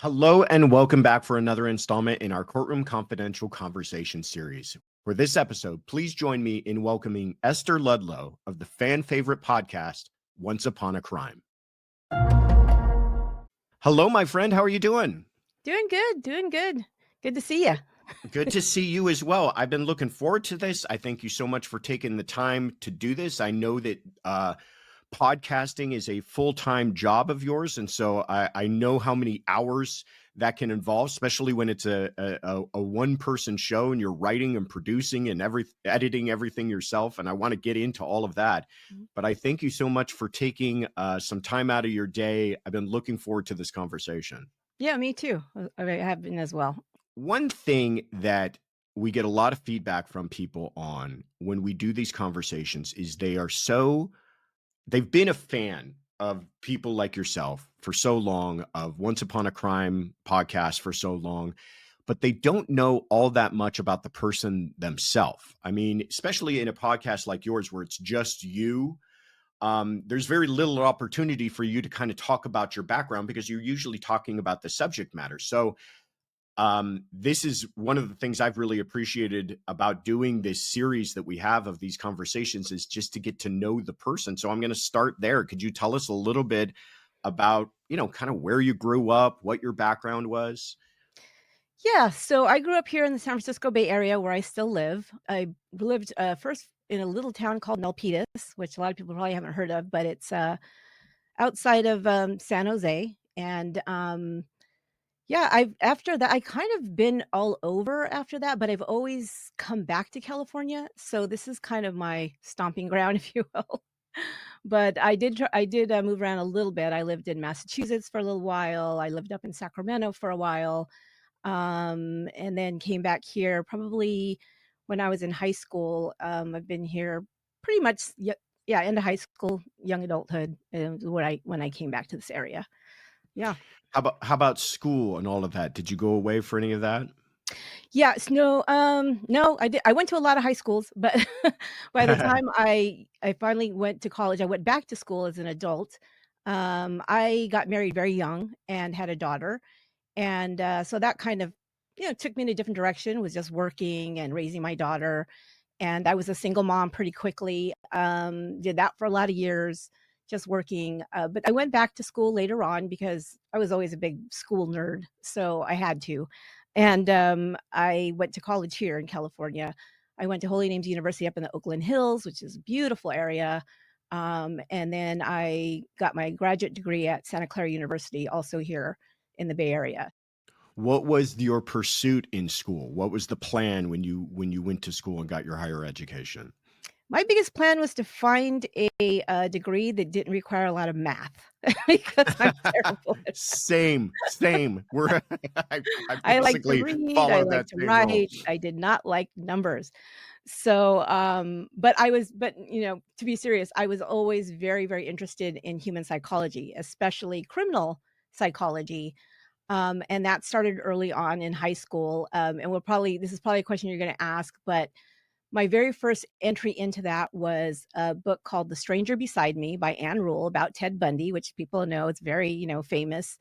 Hello and welcome back for another installment in our Courtroom Confidential Conversation series. For this episode, please join me in welcoming Esther Ludlow of the fan favorite podcast, Once Upon a Crime. Hello, my friend. How are you doing? Doing good. Good to see you. Good to see you as well. I've been looking forward to this. I thank you so much for taking the time to do this. I know that podcasting is a full-time job of yours, and so I know how many hours that can involve, especially when it's a one-person show and you're writing and producing and editing everything yourself. And I want to get into all of that, but I thank you so much for taking some time out of your day. I've been looking forward to this conversation. Yeah, me too. I have been as well. One thing that we get a lot of feedback from people on when we do these conversations is they've been a fan of people like yourself for so long, of Once Upon a Crime podcast for so long, but they don't know all that much about the person themselves. I mean, especially in a podcast like yours where it's just you, there's very little opportunity for you to kind of talk about your background because you're usually talking about the subject matter. So this is one of the things I've really appreciated about doing this series that we have of these conversations, is just to get to know the person. So I'm going to start there. Could you tell us a little bit about, kind of where you grew up, what your background was? Yeah, so I grew up here in the San Francisco Bay Area where I still live. I lived first in a little town called Milpitas, which a lot of people probably haven't heard of, but it's outside of San Jose. And yeah, I've after that I kind of been all over after that, but I've always come back to California. So this is kind of my stomping ground, if you will. But I did move around a little bit. I lived in Massachusetts for a little while. I lived up in Sacramento for a while, and then came back here probably when I was in high school. I've been here pretty much, yeah, into high school, young adulthood, when I came back to this area. Yeah. How about school and all of that? Did you go away for any of that? Yes, no, I went to a lot of high schools, but by the time I finally went to college, I went back to school as an adult. I got married very young and had a daughter, and, so that kind of, took me in a different direction, was just working and raising my daughter, and I was a single mom pretty quickly, did that for a lot of years, just working, but I went back to school later on because I was always a big school nerd, so I had to, and, I went to college here in California. I went to Holy Names University up in the Oakland Hills, which is a beautiful area, and then I got my graduate degree at Santa Clara University, also here in the Bay Area. What was your pursuit in school? What was the plan when you went to school and got your higher education? My biggest plan was to find a degree that didn't require a lot of math because I'm terrible at Same. I I like to basically read, I follow like that to same role. write, I did not like numbers. So, but, to be serious, I was always very, very interested in human psychology, especially criminal psychology, and that started early on in high school, and this is probably a question you're gonna ask, but my very first entry into that was a book called The Stranger Beside Me by Anne Rule about Ted Bundy, which people know, it's very, famous.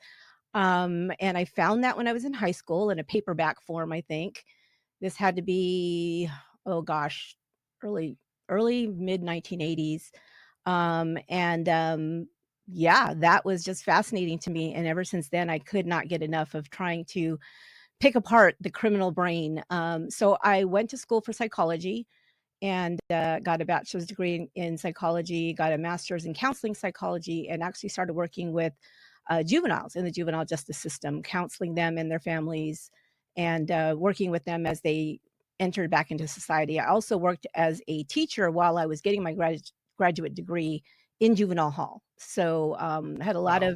And I found that when I was in high school in a paperback form, I think. This had to be, oh gosh, early mid 1980s. And yeah, that was just fascinating to me. And ever since then, I could not get enough of trying to pick apart the criminal brain. So I went to school for psychology and got a bachelor's degree in psychology, got a master's in counseling psychology, and actually started working with juveniles in the juvenile justice system, counseling them and their families, and working with them as they entered back into society. I also worked as a teacher while I was getting my graduate degree in juvenile hall. So had Wow.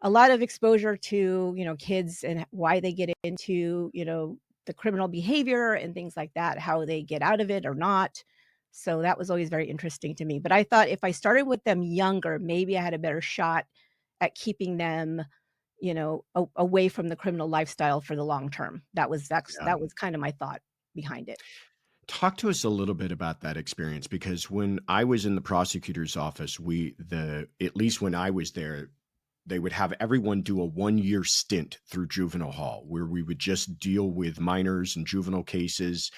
a lot of exposure to, kids and why they get into, the criminal behavior and things like that, how they get out of it or not. So that was always very interesting to me. But I thought if I started with them younger, maybe I had a better shot at keeping them, away from the criminal lifestyle for the long term. Yeah. That was kind of my thought behind it. Talk to us a little bit about that experience, because when I was in the prosecutor's office, at least when I was there, they would have everyone do a 1-year stint through juvenile hall where we would just deal with minors and juvenile cases.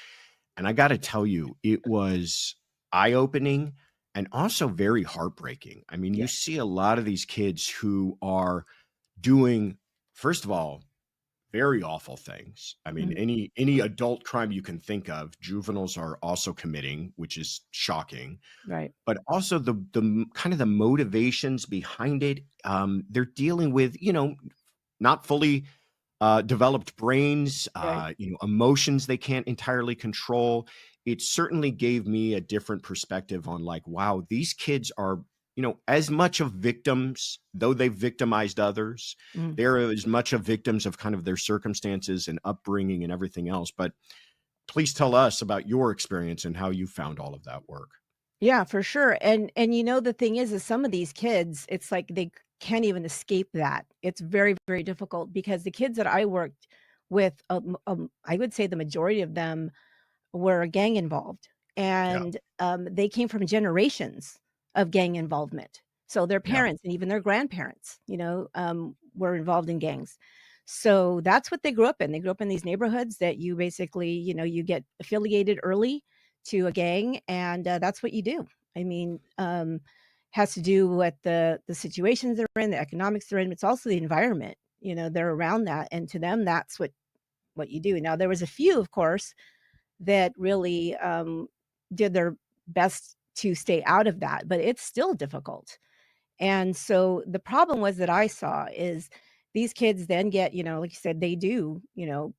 And I got to tell you, it was eye-opening and also very heartbreaking. I mean, you Yeah. see a lot of these kids who are doing, first of all, very awful things. I mean, Mhm. any adult crime you can think of, juveniles are also committing, which is shocking. Right. But also the kind of the motivations behind it. They're dealing with, not fully developed brains, Right. emotions they can't entirely control. It certainly gave me a different perspective on like, wow, these kids are, as much of victims, though they've victimized others, Mhm. they're as much of victims of kind of their circumstances and upbringing and everything else. But please tell us about your experience and how you found all of that work. Yeah, for sure, and the thing is some of these kids, it's like they can't even escape that. It's very, very difficult because the kids that I worked with, I would say the majority of them were gang involved, Yeah. and, they came from generations of gang involvement. So their Yeah. parents and even their grandparents, were involved in gangs. So that's what they grew up in. They grew up in these neighborhoods that you basically, you get affiliated early to a gang, and, that's what you do. I mean, has to do with the situations they're in, the economics they're in. It's also the environment, they're around that, and to them, that's what you do. Now, there was a few, of course, that really, did their best to stay out of that, but it's still difficult. And so the problem was that I saw is these kids then get, like you said, they do,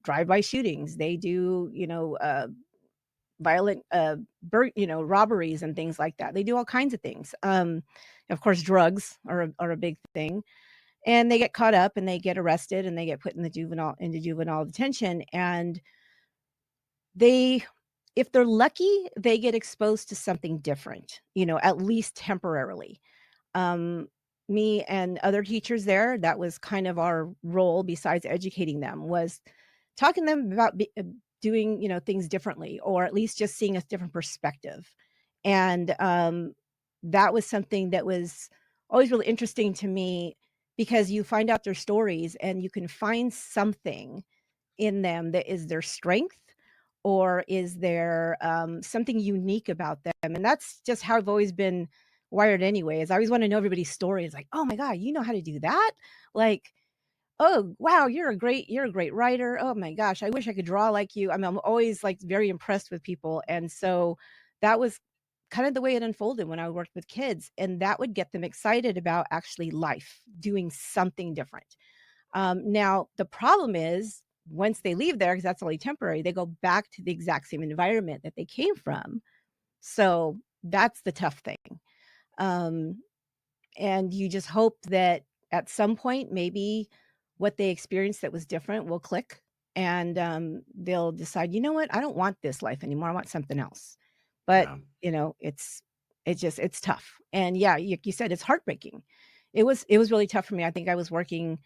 drive-by shootings. They do, violent, robberies and things like that. They do all kinds of things. Of course, drugs are a big thing. And they get caught up and they get arrested and they get put in the juvenile detention. And they if they're lucky, they get exposed to something different, at least temporarily. Um, Me and other teachers there, that was kind of our role besides educating them, was talking to them about doing, things differently, or at least just seeing a different perspective. And, that was something that was always really interesting to me because you find out their stories and you can find something in them that is their strength or is there, something unique about them, and that's just how I've always been wired anyway, is I always wanna know everybody's story. It's like, "Oh my god, you know how to do that?" Like, "Oh, wow, you're a great writer. Oh my gosh, I wish I could draw like you." I'm always, like, very impressed with people, and so that was kind of the way it unfolded when I worked with kids, and that would get them excited about actually life, doing something different. Now the problem is once they leave there, because that's only temporary, they go back to the exact same environment that they came from. So that's the tough thing. Um, and you just hope that at some point, maybe what they experienced that was different will click and they'll decide, you know what, I don't want this life anymore. I want something else. But, Yeah. it's tough. And yeah, you said it's heartbreaking. It was really tough for me. I think I was working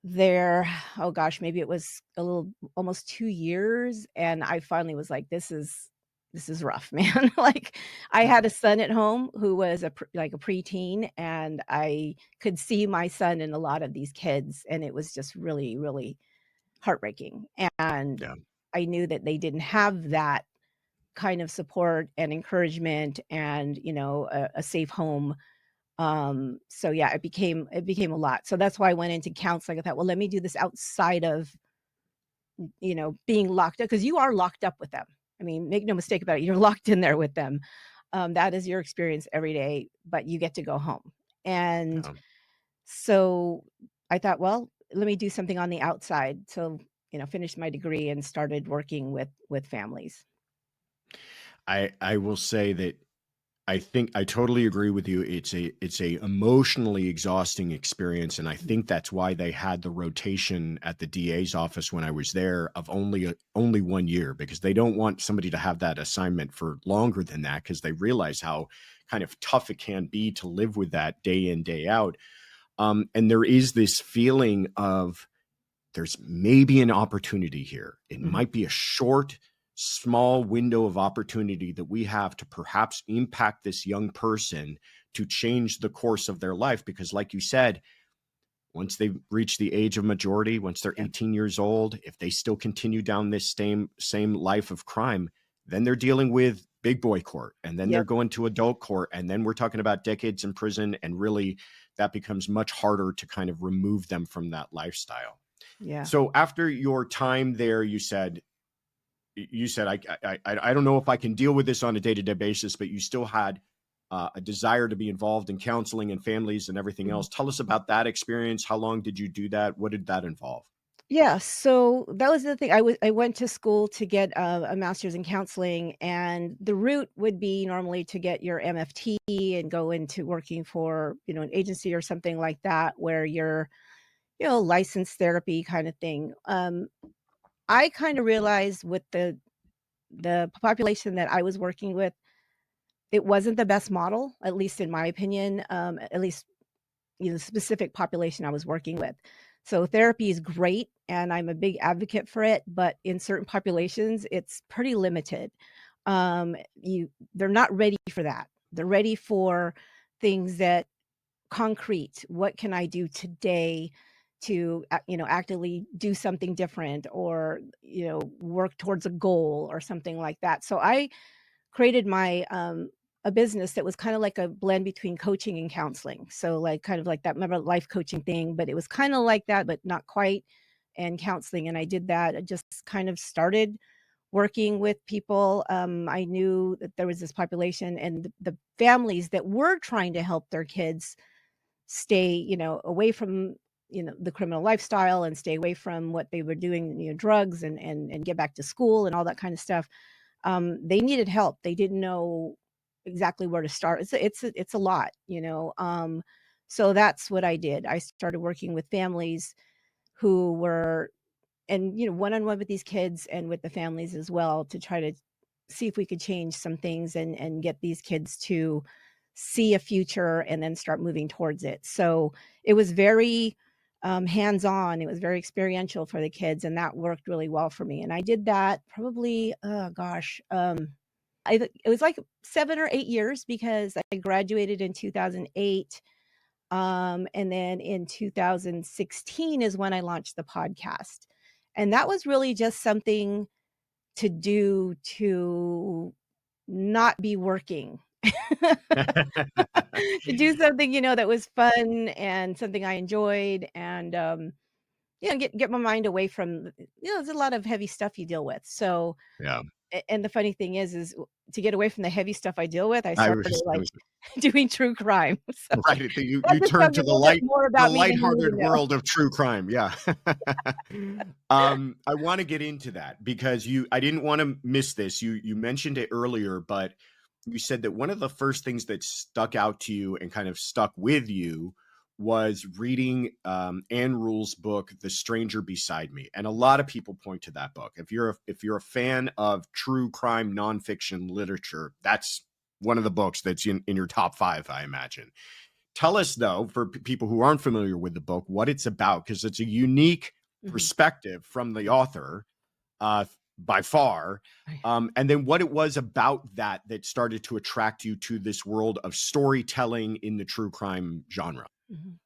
there, oh gosh, maybe it was a little almost 2 years, and I finally was like, "This is rough, man." Like, I had a son at home who was like a preteen, and I could see my son in a lot of these kids, and it was just really, really heartbreaking, and Yeah. I knew that they didn't have that kind of support and encouragement and, a safe home. So yeah, it became a lot. So that's why I went into counseling. I thought, well, let me do this outside of, being locked up because you are locked up with them. I mean, make no mistake about it, you're locked in there with them. That is your experience every day, but you get to go home. And Yeah. so I thought, well, let me do something on the outside. So, finished my degree and started working with families. I will say that I think I totally agree with you. It's a emotionally exhausting experience, and I Mhm. think that's why they had the rotation at the DA's office when I was there of only 1 year because they don't want somebody to have that assignment for longer than that because they realize how kind of tough it can be to live with that day in day out. And there is this feeling of there's maybe an opportunity here. It Mhm. might be a short, small window of opportunity that we have to perhaps impact this young person to change the course of their life. Because, like you said, once they reach the age of majority, once they're Yeah. 18 years old, if they still continue down this same life of crime, then they're dealing with big boy court, and then they're Yep. going to adult court, and then we're talking about decades in prison, and really that becomes much harder to kind of remove them from that lifestyle. Yeah. So after your time there, you said I don't know if I can deal with this on a day-to-day basis, but you still had a desire to be involved in counseling and families and everything Mhm. else. Tell us about that experience. How long did you do that? What did that involve? Yeah, so that was the thing. I went to school to get a master's in counseling, and the route would be normally to get your MFT and go into working for, an agency or something like that where you're, licensed therapy kind of thing. I kind of realized with the population that I was working with, it wasn't the best model, at least in my opinion. At least the specific population I was working with. So therapy is great and I'm a big advocate for it, but in certain populations it's pretty limited. They're not ready for that. They're ready for things that concrete. What can I do today to actively do something different or work towards a goal or something like that. So I created my a business that was kind of like a blend between coaching and counseling. So like kind of like that, remember life coaching thing, but it was kind of like that, but not quite. And counseling. And I did that. I just kind of started working with people. I knew that there was this population and the families that were trying to help their kids stay, away from, the criminal lifestyle and stay away from what they were doing, drugs and get back to school and all that kind of stuff. They needed help. They didn't know exactly where to start. It's a lot, so that's what I did. I started working with families who were and, one-on-one with these kids and with the families as well to try to see if we could change some things and get these kids to see a future and then start moving towards it. So, it was very, hands-on, it was very experiential for the kids, and that worked really well for me, and I did that probably, oh gosh, it was like 7 or 8 years because I graduated in 2008, and then in 2016 is when I launched the podcast. And that was really just something to do to not be working. To do something, that was fun and something I enjoyed and, get my mind away from there's a lot of heavy stuff you deal with. So, Yeah. and the funny thing is to get away from the heavy stuff I deal with, I I started, was just, I like, was doing true crime. So, right. that You just turn tells you to a little bit more the about me than you need lighthearted to know. world of true crime. Yeah. I want to get into that because I didn't want to miss this. You mentioned it earlier, but you said that one of the first things that stuck out to you and kind of stuck with you was reading Ann Rule's book, The Stranger Beside Me. And a lot of people point to that book. If you're a fan of true crime nonfiction literature, that's one of the books that's in your top five, I imagine. Tell us, though, for people who aren't familiar with the book, what it's about, because it's a unique Mhm. perspective from the author uh, by far. Right. And then what it was about that started to attract you to this world of storytelling in the true crime genre. Mhm.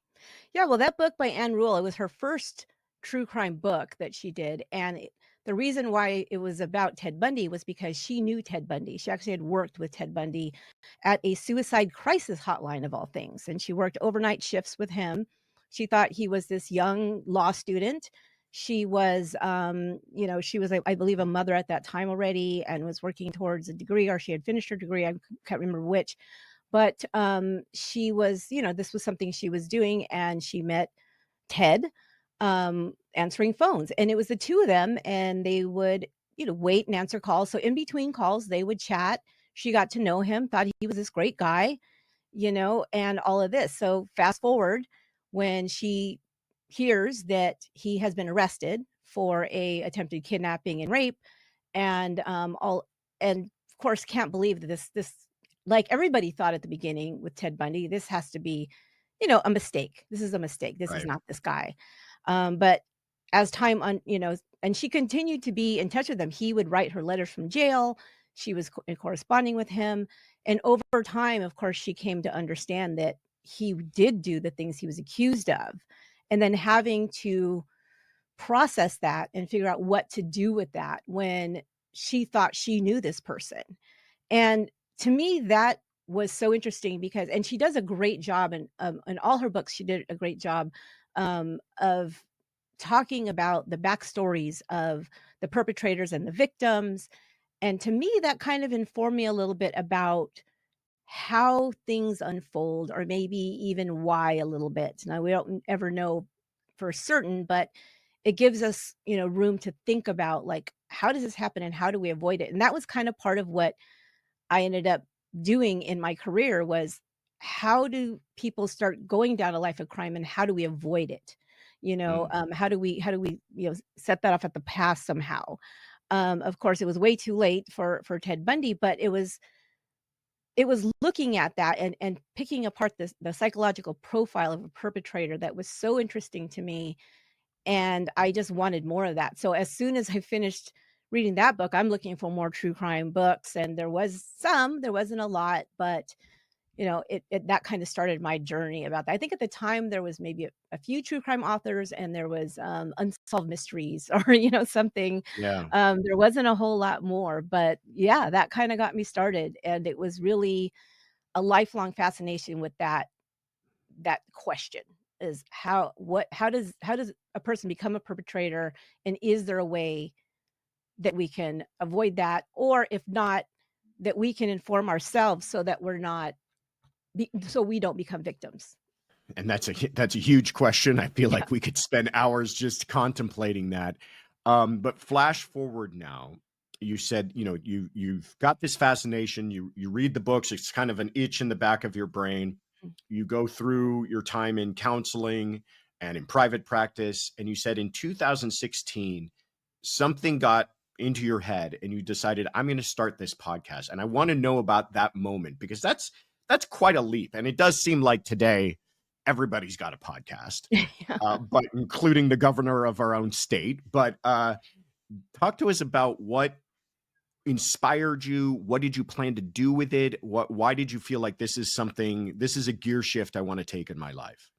Yeah, well, that book by Anne Rule, it was her first true crime book that she did, and the reason why it was about Ted Bundy was because she knew Ted Bundy. She actually had worked with Ted Bundy at a suicide crisis hotline of all things, and she worked overnight shifts with him. She thought he was this young law student. She was, she was, I believe, a mother at that time already and was working towards a degree, or she had finished her degree. I can't remember which. But, she was this was something she was doing, and she met Ted, answering phones, and it was the 2 of them, and they would, wait and answer calls, so in between calls, they would chat. She got to know him, thought he was this great guy, and all of this. So, fast forward when she hears that he has been arrested for a attempted kidnapping and rape, and, and of course, can't believe that this like everybody thought at the beginning with Ted Bundy, this has to be, a mistake. This is a mistake. This is Right. not this guy. But as time and she continued to be in touch with him. He would write her letters from jail. She was corresponding with him. And over time, of course, she came to understand that he did do the things he was accused of. and then having to process that and figure out what to do with that when she thought she knew this person. And to me, that was so interesting because and she does a great job in all her books, she did a great job, of talking about the backstories of the perpetrators and the victims, and to me, that kind of informed me a little bit about how things unfold or maybe even why a little bit. Now, we don't ever know for certain, but it gives us, room to think about, like, how does this happen and how do we avoid it? And that was kind of part of what I ended up doing in my career was how do people start going down a life of crime and how do we avoid it? Mm. How do we, set that off at the past somehow? Of course, it was way too late for Ted Bundy, but it was looking at that and picking apart the psychological profile of a perpetrator that was so interesting to me, and I just wanted more of that. So as soon as I finished reading that book, I'm looking for more true crime books, and there wasn't a lot, but it that kind of started my journey about that. I think at the time there was maybe a few true crime authors and there was unsolved mysteries or something. Yeah. There wasn't a whole lot more, but yeah, that kind of got me started, and it was really a lifelong fascination with that question is how does a person become a perpetrator, and is there a way that we can avoid that, or if not, that we can inform ourselves so that so we don't become victims. And that's a huge question. I feel Yeah. like we could spend hours just contemplating that. But flash forward now, you said, you've got this fascination. You read the books. It's kind of an itch in the back of your brain. You go through your time in counseling and in private practice, and you said in 2016 something got into your head, and you decided, I'm going to start this podcast. And I want to know about that moment because that's quite a leap, and it does seem like today everybody's got a podcast, Yeah. but including the governor of our own state. But talk to us about what inspired you. What did you plan to do with it? Why did you feel like this is a gear shift I want to take in my life?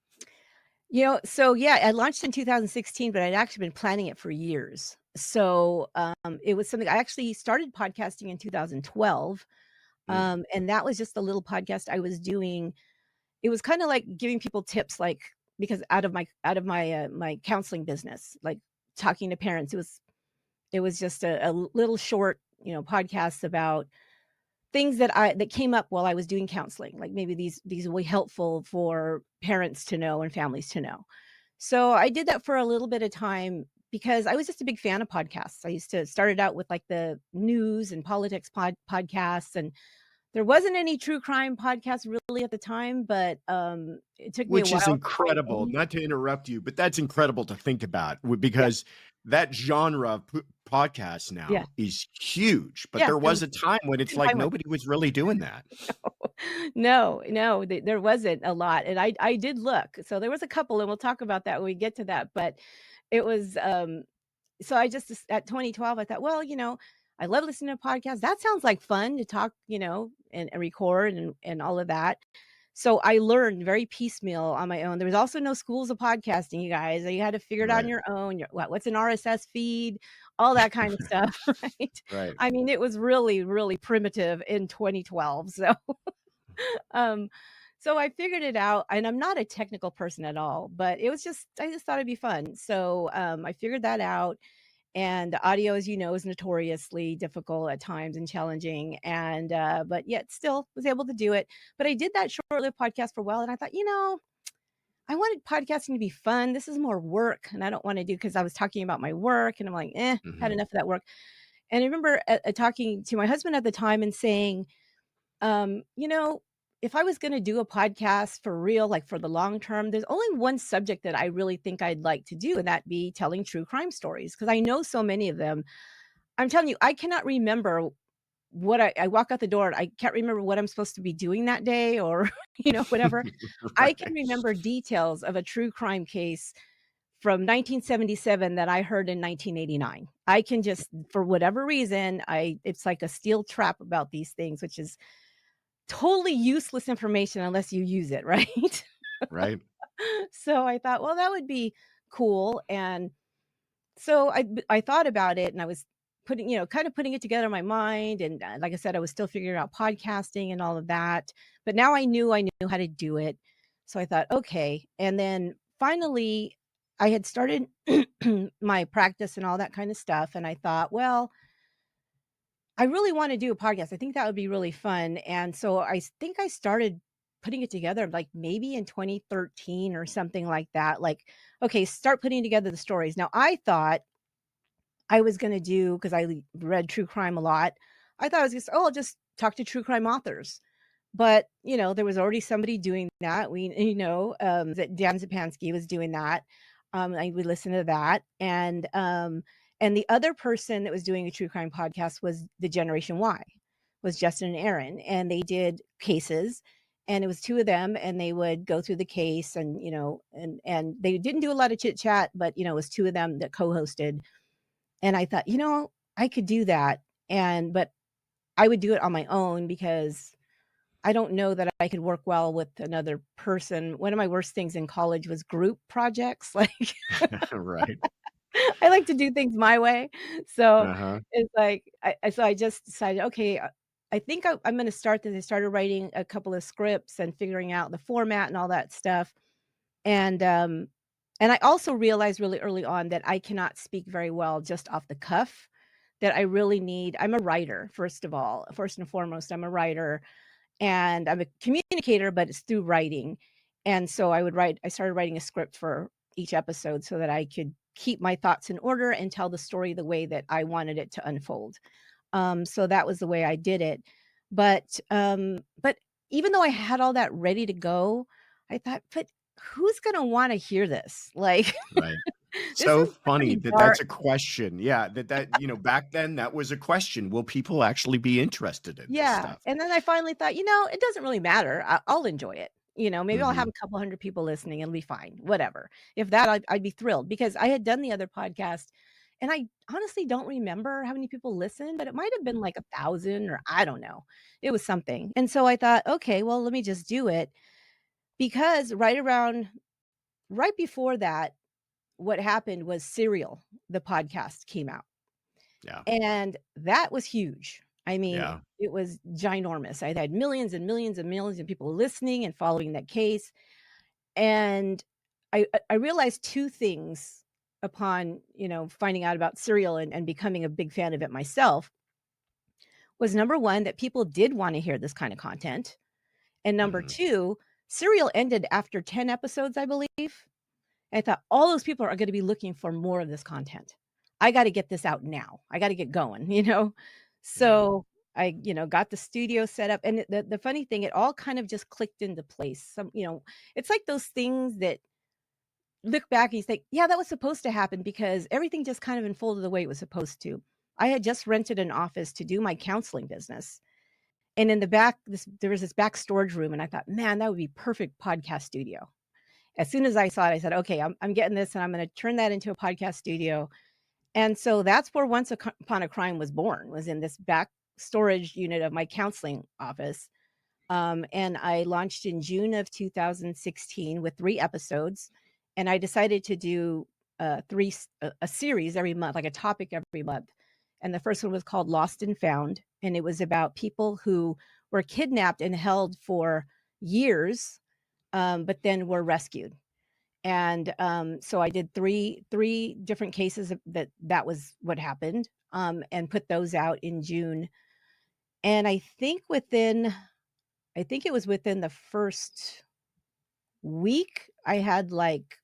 So yeah, I launched in 2016, but I'd actually been planning it for years. So it was something I actually started podcasting in 2012. Mm. And that was just a little podcast I was doing. It was kind of like giving people tips, like because out of my counseling business, like talking to parents. It was just a little short, podcast about things that came up while I was doing counseling, like maybe these will be helpful for parents to know and families to know. So I did that for a little bit of time because I was just a big fan of podcasts. I used to started out with like the news and politics podcasts, and there wasn't any true crime podcasts really at the time, but it took me a Which is while to find incredible. any. Not to interrupt you, but that's incredible to think about Yeah, because that genre of podcast yeah, now is huge. But yeah. there There was was a time when it's couldn't like find one. nobody was really doing that. No, no, there wasn't a lot, and I did look. So there was a couple, and we'll talk about that when we get to that. But it was so I just at 2012, I thought, well, I love listening to podcasts. That sounds like fun to talk, and record and all of that. So I learned very piecemeal on my own. There was also no schools of podcasting, you guys. You had to figure it out on Right. your own. What's an RSS feed, all that kind of stuff, right? Right. I mean, it was really, really primitive in 2012. So, um, so I figured it out, and I'm not a technical person at all, but I just thought it'd be fun. So I figured that out, and the audio, as you know, is notoriously difficult at times and challenging, and but yet still was able to do it. But I did that short-lived podcast for a while, and I thought, I wanted podcasting to be fun. This is more work, and I don't want to do because I was talking about my work, and I'm like, had Mhm. enough of that work. And I remember talking to my husband at the time and saying, um, you know, if I was going to do a podcast for real, like for the long term, there's only one subject that I really think I'd like to do, and that be telling true crime stories because I know so many of them. I'm telling you, I cannot remember what I walk out the door and I can't remember what I'm supposed to be doing that day or, whatever. I can Right. remember details of a true crime case from 1977 that I heard in 1989. I can just, for whatever reason, it's like a steel trap about these things, which is totally useless information unless you use it, right? Right. So I thought, well, that would be cool, and so I thought about it, and I was putting, kind of putting it together in my mind, and, like I said, I was still figuring out podcasting and all of that, but now I knew how to do it. So I thought, "Okay," and then finally, I had started my practice and all that kind of stuff, and I thought, "Well, I really wanna do a podcast. I think that would be really fun," and so think I started putting it together, like, maybe in 2013 or something like that, like, "Okay, start putting together the stories." Now I thought I was gonna do, because I read true crime a lot, I thought I was just, "Oh, I'll just talk to true crime authors." But, there was already somebody doing that. That Dan Zupansky was doing that. I would listen to that, and the other person that was doing a true crime podcast was the Generation Y, was Justin and Aaron, and they did cases, and it was 2 of them, and they would go through the case, and, and they didn't do a lot of chit chat, but, it was 2 of them that co-hosted, and I thought, I could do that, but I would do it on my own because I don't know that I could work well with another person. One of my worst things in college was group projects, like, Right. I like to do things my way. So, Uh-huh. it's like I just decided, "Okay, I think I'm gonna start this." I started writing a couple of scripts and figuring out the format and all that stuff, and, um, and I also realized really early on that I cannot speak very well just off the cuff, that I really need I'm a writer, first of all. First and foremost, I'm a writer, and I'm a communicator, but it's through writing. And so I started writing a script for each episode so that I could keep my thoughts in order and tell the story the way that I wanted it to unfold. So that was the way I did it. But even though I had all that ready to go, I thought, but who's gonna want to hear this? Like, Right. this So is funny pretty that that's dark. a question. Yeah, back then, that was a question. Will people actually be interested in this Yeah, stuff? and then I finally thought, it doesn't really matter. I'll enjoy it. Maybe I'll have Mhm. a couple hundred people listening, it'll be fine, whatever. If that, I'd be thrilled, because I had done the other podcast, and I honestly don't remember how many people listened, but it might have been like 1,000, or I don't know. It was something. And so I thought, "Okay, well, let me just do it," because right before that, what happened was Serial, the podcast, came out. Yeah. And that was huge. I mean, Yeah. it was ginormous. I had millions and millions and millions of people listening and following that case, and I realized 2 things upon, finding out about Serial and becoming a big fan of it myself, was number 1, that people did wanna hear this kind of content, and number Mhm. 2, Serial ended after 10 episodes, I believe. I thought, "All those people are gonna be looking for more of this content. I gotta get this out now. I gotta get going," you know? Yeah. So, I, got the studio set up, and the funny thing, it all kind of just clicked into place. It's like those things that look back and you think, "Yeah, that was supposed to happen," because everything just kind of unfolded the way it was supposed to. I had just rented an office to do my counseling business, and in the back, there was this back storage room, and I thought, "Man, that would be perfect podcast studio." As soon as I saw it, I said, "Okay, I'm getting this, and I'm gonna turn that into a podcast studio." And so that's where Upon a Crime was born, was in this back storage unit of my counseling office. And I launched in June of 2016 with 3 episodes, and I decided to do, a series every month, like a topic every month. And the first one was called Lost and Found, and it was about people who were kidnapped and held for years, but then were rescued. And, so I did three different cases that was what happened, and put those out in June. And I think it was within the first week, I had, like,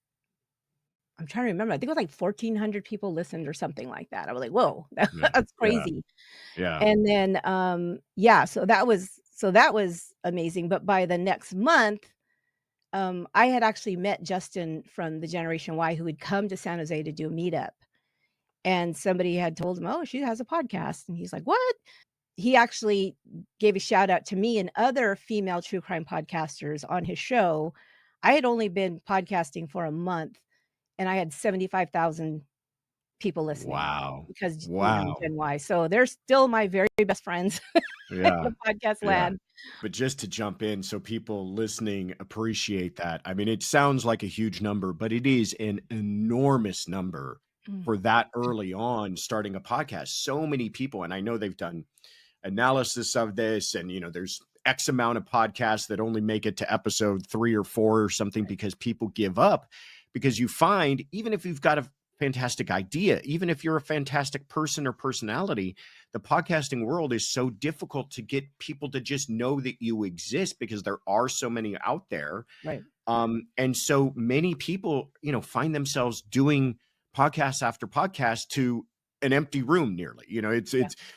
I'm trying to remember, I think it was like 1,400 people listened or something like that. I was like, "Whoa, Yeah. that's Yeah. crazy." Yeah. And then, yeah, so that was amazing. But by the next month, I had actually met Justin from the Generation Y, who had come to San Jose to do a meetup, and somebody had told him, "Oh, she has a podcast," and he's like, "What?" He actually gave a shout out to me and other female true crime podcasters on his show. I had only been podcasting for a month, and I had 75,000 people listening Wow. because, Wow. Gen Y. So they're still my very best friends. in Yeah. the podcast Yeah. land. But just to jump in so people listening appreciate that. I mean, it sounds like a huge number, but it is an enormous number Mm, for that early on starting a podcast. So many people, and I know they've done analysis of this, and there's X amount of podcasts that only make it to episode 3 or 4 or something because people give up. Because you find, even if you've got a fantastic idea, even if you're a fantastic person or personality, the podcasting world is so difficult to get people to just know that you exist because there are so many out there. right. And so many people, find themselves doing podcast after podcast to an empty room nearly. Yeah. It's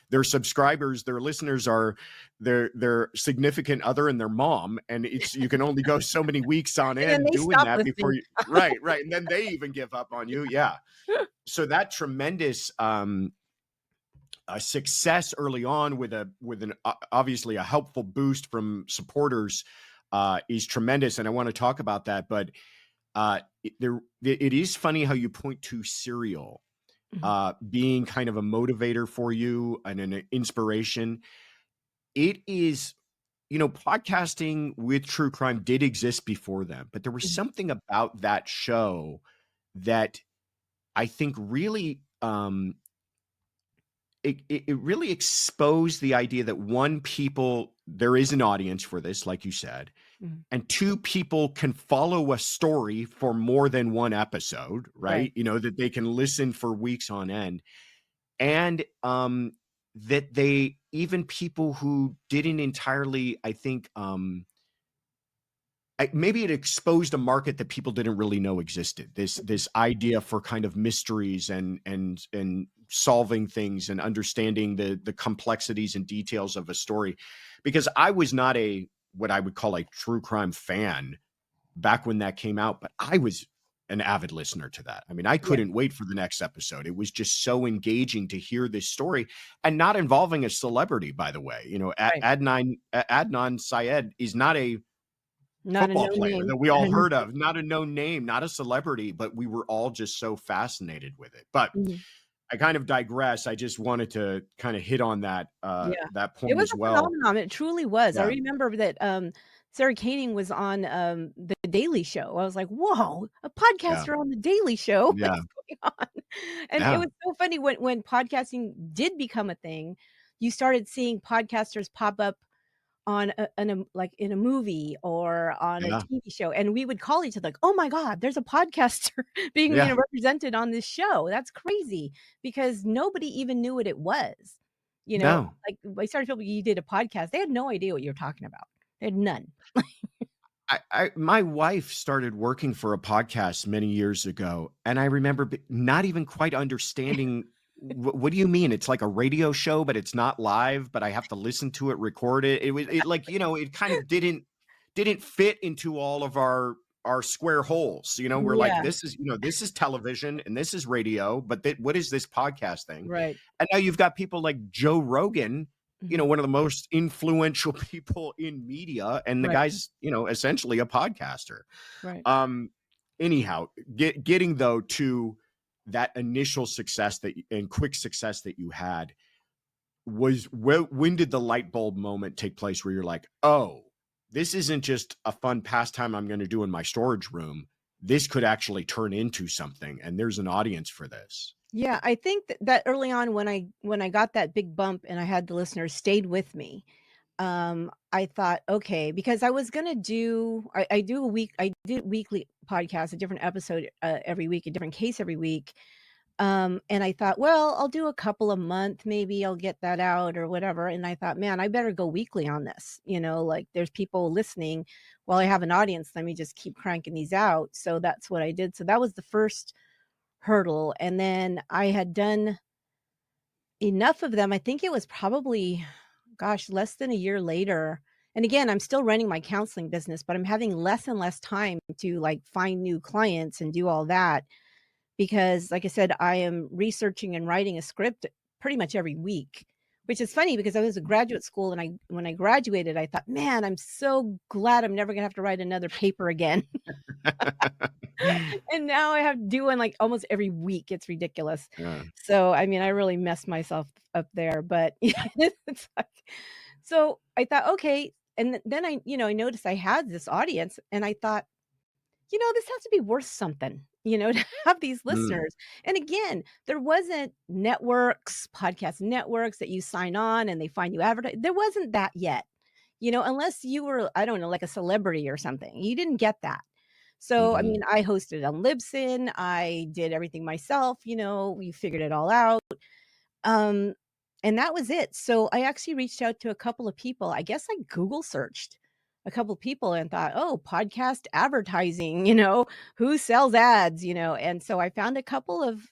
their subscribers, their listeners are their significant other and their mom. And you can only go so many weeks on And then end they doing stop that before listening. you right, right. And then they even give up on you. Yeah. So that tremendous success early on with an obviously a helpful boost from supporters is tremendous, and I want to talk about that. But it is funny how you point to Serial Mhm, being kind of a motivator for you and an inspiration. It is, podcasting with true crime did exist before them, but there was mhm, something about that show that I think really it really exposed the idea that one, people there is an audience for this, like you said, mhm. and two, people can follow a story for more than one episode, Right. right? That they can listen for weeks on end, and that they even people who didn't entirely, I think, maybe it exposed a market that people didn't really know existed. This idea for kind of mysteries and solving things and understanding the complexities and details of a story. Because I was not a what I would call a true crime fan back when that came out, but I was an avid listener to that. I mean, I Yeah, couldn't wait for the next episode. It was just so engaging to hear this story and not involving a celebrity, by the way. right. Adnan Syed is not a Not a football no player name. that we all heard of, not a known name, not a celebrity, but we were all just so fascinated with it. But Mhm. I kind of digress. I just wanted to kind of hit on Yeah. that It point was as a well. phenomenon, it truly was. I Yeah. remember that, Sarah Koenig was on, The Daily Show. I was like, "Whoa, a Yeah. podcaster on The Daily Show? Yeah. What's going on?" And it Yeah. was so funny when podcasting did become a thing, you started seeing podcasters pop up on like, in a movie or on a Yeah. TV show, and we would call each other like, "Oh my god, there's a podcaster being, Yeah. represented on this show. That's crazy," because nobody even knew what it was. You know, No. like, I started telling people you did a podcast, they had no idea what you were talking about. They had none. My wife started working for a podcast many years ago, and I remember not even quite understanding what do you mean? It's like a radio show, but it's not live, but I have to listen to it, record it. It was it like, it kind of didn't fit into all of our square holes. We're like, Yeah, this is television and this is radio, but what is this podcast thing? right. And now you've got people like Joe Rogan, Mhm. one of the most influential people in media, and the Right, guy's, essentially a podcaster. right. Um, anyhow, getting though to that initial success and quick success that you had was when did the light bulb moment take place where you're like, oh, this isn't just a fun pastime I'm going to do in my storage room. This could actually turn into something, and there's an audience for this. Yeah, I think that early on when I got that big bump and I had the listeners stayed with me, I thought, okay, because I was gonna do I do weekly podcast, a different episode every week, a different case every week. And I thought, well, I'll do a couple a month, maybe I'll get that out or whatever. And I thought, man, I better go weekly on this. Like there's people listening while I have an audience. Let me just keep cranking these out. So that's what I did. So that was the first hurdle. And then I had done enough of them. I think it was probably, gosh, less than a year later. And again, I'm still running my counseling business, but I'm having less and less time to like find new clients and do all that because, like I said, I am researching and writing a script pretty much every week, which is funny because I was a graduate school and when I graduated, I thought, man, I'm so glad I'm never gonna have to write another paper again. And now I have to do one like almost every week. It's ridiculous. Yeah. So I mean, I really messed myself up there, but yeah, it's like So I thought, okay. And then I noticed I had this audience and I thought, this has to be worth something, to have these Mm, listeners. And again, there wasn't networks, podcast networks that you sign on and they find you advertise. There wasn't that yet, unless you were, I don't know, like a celebrity or something. You didn't get that. So, I mean, mhm. I hosted on Libsyn. I did everything myself. We figured it all out. Um, and that was it. So I actually reached out to a couple of people. I guess I Google searched a couple of people and thought, "Oh, podcast advertising, who sells ads?" And so I found a couple of,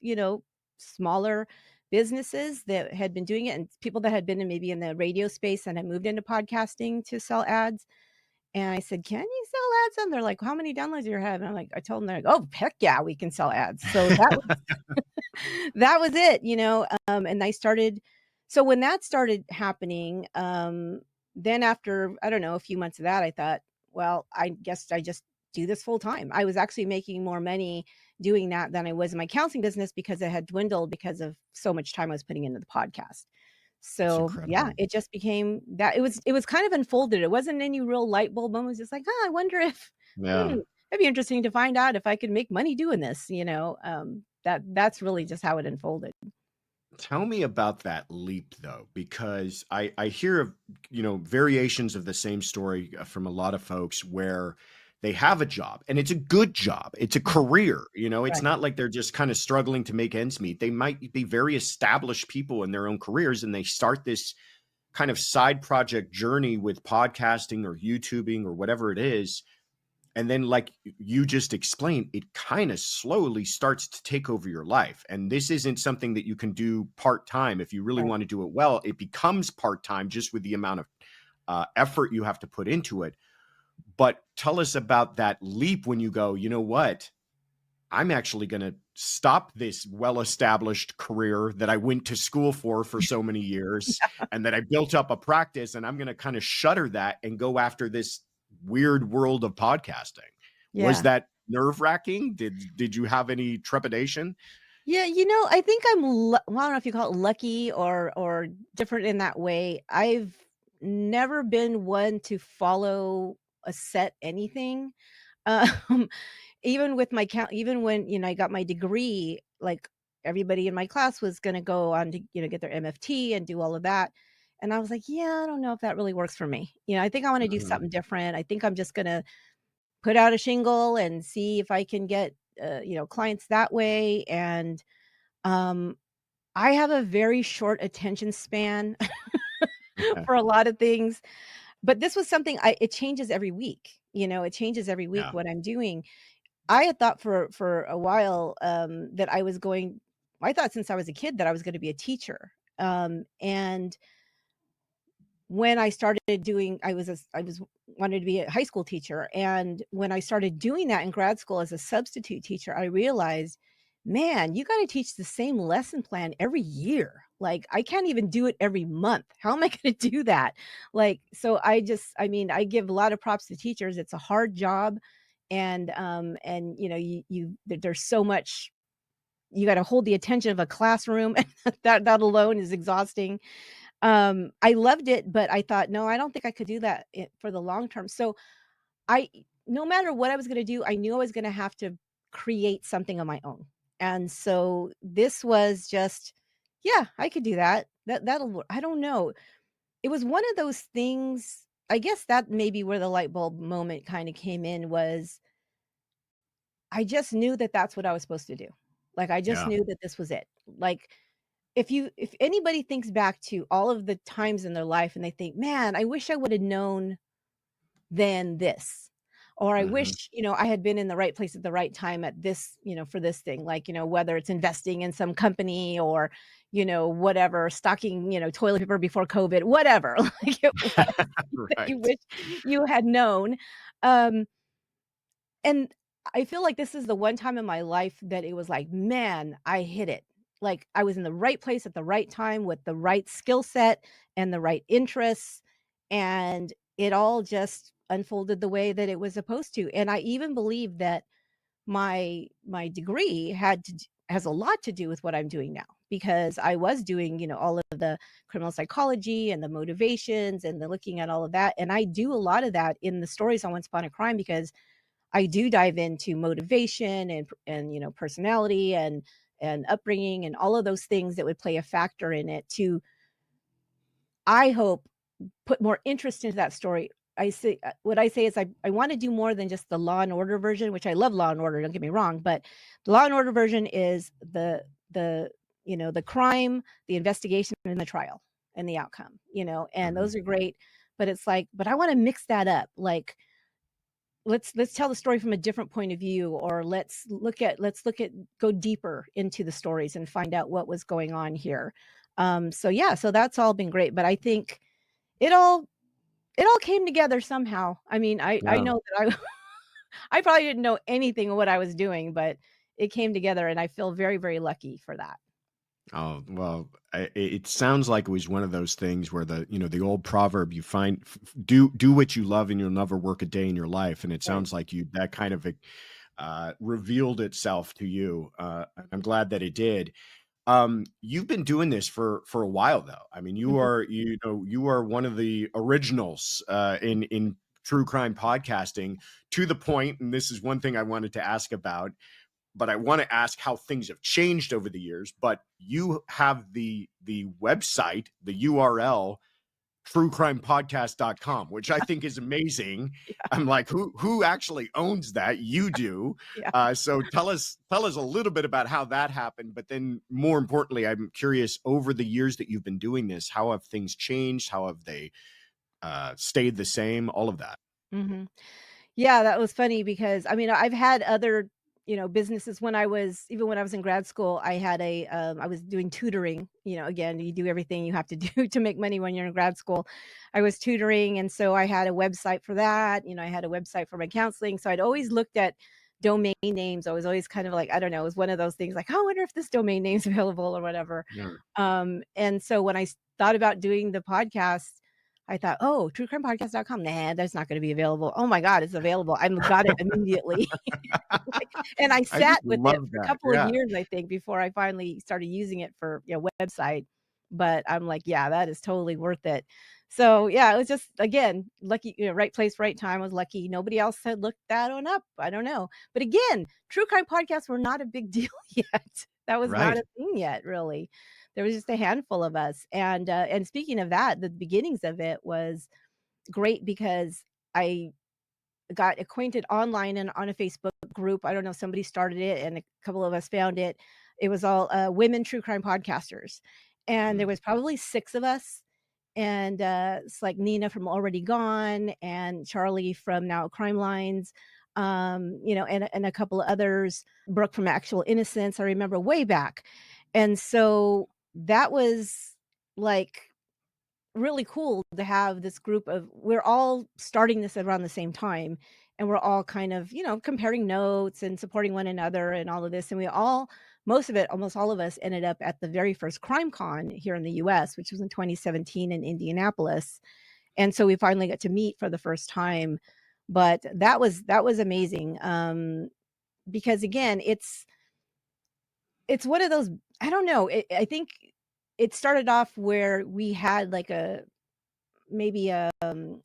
smaller businesses that had been doing it and people that had been in maybe in the radio space and had moved into podcasting to sell ads. And I said, "Can you sell ads?" And they're like, "How many downloads do you have?" And I told them, they're like, "Oh, heck yeah, we can sell ads." So that was it, and I started so when that started happening, then after, I don't know, a few months of that, I thought, "Well, I guess I just do this full time." I was actually making more money doing that than I was in my counseling business because it had dwindled because of so much time I was putting into the podcast. That's So, yeah, incredible. it just became that it was kind of unfolded. It wasn't any real light bulb moment. It was just like, "Huh, I wonder if Yeah. it'd be interesting to find out if I could make money doing this," that's really just how it unfolded. Tell me about that leap though, because I hear of, variations of the same story from a lot of folks where they have a job and it's a good job. It's a Mhm. career, it's Right, not like they're just kind of struggling to make ends meet. They might be very established people in their own careers and they start this kind of side project journey with podcasting or YouTubing or whatever it is. And then, like you just explained, it kind of slowly starts to take over your life. And this isn't something that you can do part time. If you really right. want to do it well, it becomes part time just with the amount of effort you have to put into it. But tell us about that leap when you go, you know what? I'm actually going to stop this well established career that I went to school for so many years and that I built up a practice. And I'm going to kind of shutter that and go after this weird world of podcasting. Was Yeah. that nerve wracking? Did you have any trepidation? Yeah, I think well, I don't know if you call it lucky or different in that way. I've never been one to follow a set anything. Um, even when, I got my degree, like, everybody in my class was gonna go on to, get their MFT and do all of that, and I was like, "Yeah, I don't know if that really works for me." I think I wanna do Mhm. something different. I think I'm just gonna put out a shingle and see if I can get, clients that way, and, um, I have a very short attention span for a lot of things, but this was something it changes every week, it changes every week Yeah. what I'm doing. I had thought for a while, that I thought since I was a kid that I was gonna be a teacher, and when I started doing I was wanted to be a high school teacher, and when I started doing that in grad school as a substitute teacher, I realized, "Man, you gotta teach the same lesson plan every year. Like, I can't even do it every month. How am I gonna do that?" Like, so I mean, I give a lot of props to teachers. It's a hard job, and, there's so much you gotta hold the attention of a classroom, that alone is exhausting. I loved it, but I thought, "No, I don't think I could do that for the long term." So, I no matter what I was gonna do, I knew I was gonna have to create something on my own. And so this was just, "Yeah, I could do that. That'll work." I don't know. It was one of those things. I guess that may be where the light bulb moment kinda came in. Was I just knew that that's what I was supposed to do. Like, I just Yeah. knew that this was it. Like, if anybody thinks back to all of the times in their life and they think, "Man, I wish I would have known then this," or "I Mhm. wish, I had been in the right place at the right time at this, for this thing," like, whether it's investing in some company or, whatever, stocking, toilet paper before COVID, whatever, like it was that you Right. wish you had known. Um, and I feel like this is the one time in my life that it was like, "Man, I hit it." Like, I was in the right place at the right time with the right skill set and the right interests, and it all just unfolded the way that it was supposed to, and I even believe that my degree has a lot to do with what I'm doing now because I was doing, all of the criminal psychology and the motivations and the looking at all of that. And I do a lot of that in the stories on Once Upon a Crime because I do dive into motivation and personality and upbringing and all of those things that would play a factor in it to, I hope, put more interest into that story. I say what I say is I wanna do more than just the Law& and Order version, which I love Law& and Order, don't get me wrong, but the Law& and Order version is the crime, the investigation, and the trial, and the outcome, and Mhm. those are great, but it's like but I wanna mix that up, like, let's tell the story from a different point of view, or let's look at go deeper into the stories and find out what was going on here. So yeah, so that's all been great, but I think it all it all came together somehow. I mean, I Yeah. know that I I probably didn't know anything of what I was doing, but it came together, and I feel very, very lucky for that. Oh, well, it sounds like it was one of those things where the old proverb, you find do what you love and you'll never work a day in your life. And it Right. sounds like you that kind of revealed itself to you. I'm glad that it did. You've been doing this for a while though. I mean, Mhm. you are one of the originals in true crime podcasting to the point, and this is one thing I wanted to ask about, but I want to ask how things have changed over the years. But you have the website, the URL truecrimepodcast.com, which I think is amazing. Yeah, I'm like, who actually owns that? You do. yeah. So tell us a little bit about how that happened. But then more importantly, I'm curious, over the years that you've been doing this, how have things changed? How have they stayed the same? All of that. Mhm. Yeah, that was funny because, I mean, I've had other, businesses when I was even when I was in grad school, I had I was doing tutoring, again, you do everything you have to do to make money when you're in grad school. I was tutoring, and so I had a website for that, I had a website for my counseling, so I'd always looked at domain names. I was always kind of like, I don't know, it was one of those things like, "Oh, I wonder if this domain name's available," or whatever. Yeah. And so when thought about doing the podcast, I thought, "Oh, truecrimepodcast.com, nah, that's not gonna be available. Oh my god, it's available." I got it immediately. Like and I I just sat with it love for a that. couple of Yeah. years, I think, before I finally started using it for, website, but I'm like, "Yeah, that is totally worth it." So, yeah, it was just, again, lucky, right place, right time. I was lucky. Nobody else had looked that one up. I don't know. But again, true crime podcasts were not a big deal yet. That was not Right. a thing yet, really. There was just a handful of us, and speaking of that, the beginnings of it was great because I got acquainted online and on a Facebook group. I don't know, somebody started it and a couple of us found it. It was all women true crime podcasters. And there Mm. was probably 6 of us. And it's like Nina from Already Gone and Charlie from Now at Crime Lines, and a couple of others, Brooke from Actual Innocence. I remember way back. And so that was like really cool to have this group of we're all starting this around the same time, and we're all kind of, comparing notes and supporting one another and all of this, and we all most of it almost all of us ended up at the very first crime con here in the US, which was in 2017 in Indianapolis, and so we finally got to meet for the first time, but that was amazing, because again, it's one of those, I don't know, I think it started off where we had like a maybe kind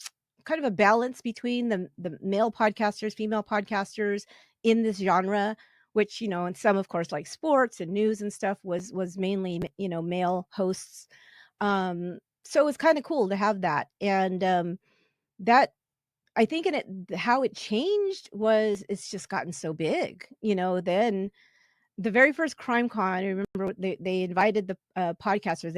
of a balance between the male podcasters, female podcasters in this genre, which, and some, of course, like sports and news and stuff was mainly, male hosts. So it was kind of cool to have that. And that I think in it how it changed was it's just gotten so big, then the very first crime con, I remember they invited the podcasters.